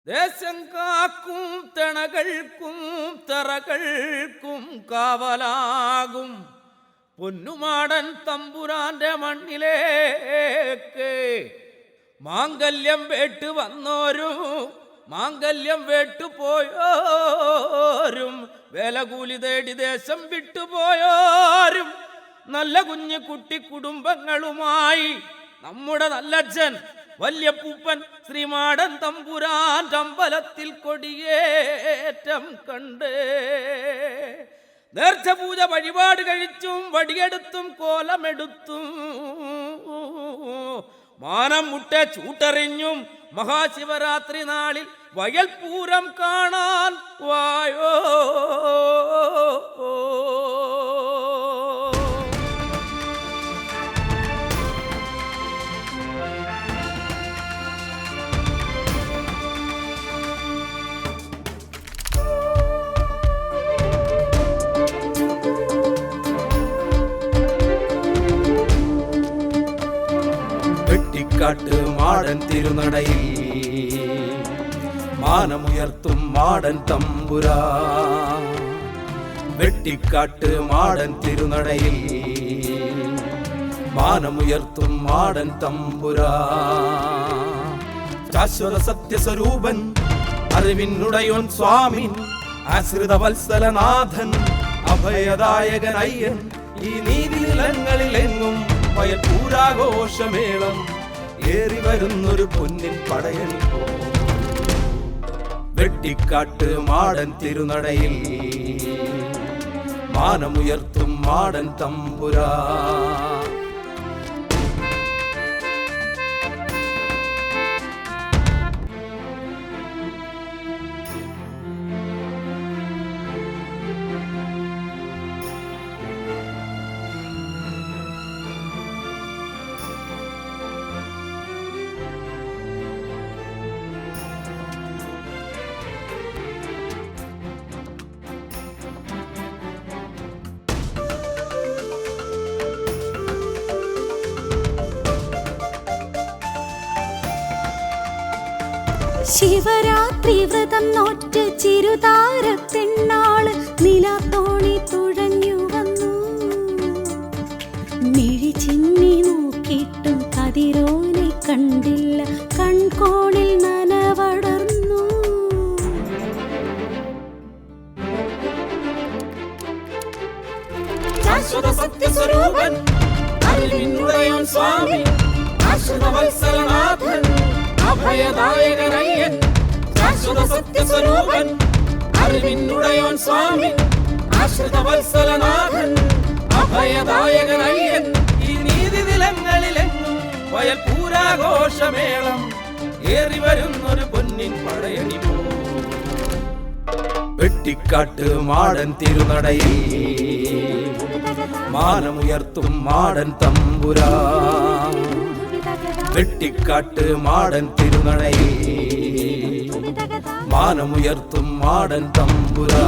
ദേശം കാക്കും തിണകൾക്കും തറകൾക്കും കാവലാകും പൊന്നുമാടൻ തമ്പുരാന്റെ മണ്ണിലേക്ക് മാംഗല്യം വേട്ടു വന്നോരും മാംഗല്യം വേട്ടുപോയോരും വേലകൂലി തേടി ദേശം വിട്ടുപോയോരും നല്ല കുഞ്ഞു കുട്ടി കുടുംബങ്ങളുമായി നമ്മുടെ നല്ലച്ഛൻ വല്യപ്പൂപ്പൻ ശ്രീമാടൻ തമ്പുരാന്റെ അമ്പലത്തിൽ കൊടിയേറ്റം കണ്ട് നേർച്ച പൂജ വഴിപാട് കഴിച്ചും വടിയെടുത്തും കോലമെടുത്തും മാനം മുട്ട ചൂട്ടറിഞ്ഞും മഹാശിവരാത്രി നാളിൽ വയൽപൂരം കാണാൻ വായോ. വെട്ടിക്കാട്ട് മാടൻ തിരുനടയിൽ മാനമുയർത്തും മാടൻ തമ്പുരാ. വെട്ടിക്കാട്ട് മാടൻ തിരുനടയിൽ മാനമുയർത്തും മാടൻ തമ്പുരാ. ശാശ്വത സത്യസ്വരൂപൻ അറിവിനുടയോൻ സ്വാമി ആശ്രിത വത്സലനാഥൻ അഭയദായകൻ അയ്യൻ ഈ നീതിനിലങ്ങളിലെങ്ങും വയൽപൂരാഘോഷമേളം ഏറി വരുന്നൊരു പൊന്നിൻ പടയണി പോ. വെട്ടിക്കാട്ട് മാടൻ തിരുനടയിൽ മാനമുയർത്തും മാടൻ തമ്പുരാ. ശിവരാത്രി വ്രതം നോറ്റ് ചിരുതാര പെണ്ണാള് നിലാത്തോണി തുഴഞ്ഞു വന്നു. മിഴി ചിന്നി നോക്കിയിട്ടും കതിരോനെ കണ്ടില്ല, കൺകോണിൽ നനവടർന്നു. ശാശ്വത സത്യസ്വരൂപൻ അറിവിനുടയോൻ സ്വാമി ആശ്രിത വത്സലനാഥൻ അഭയദായകനയ്യൻ. ശാശ്വത സത്യസ്വരൂപൻ അറിവിനുടയോൻ സ്വാമി ആശ്രിത വത്സലനാഥൻ അഭയദായകനയ്യൻ ഈ നീതി നിലങ്ങളിലെങ്ങും വയൽപൂരാഘോഷമേളം ഏറി വരുന്നൊരു പൊന്നിൻ പടയണി പോ. വെട്ടിക്കാട്ട് മാടൻ തിരുനടയിൽ മാനമുയർത്തും മാടൻ തമ്പുരാ. വെട്ടിക്കാട്ട് മാടൻ തിരുനടയിൽ മാനമുയർത്തും മാടൻ തമ്പുരാ.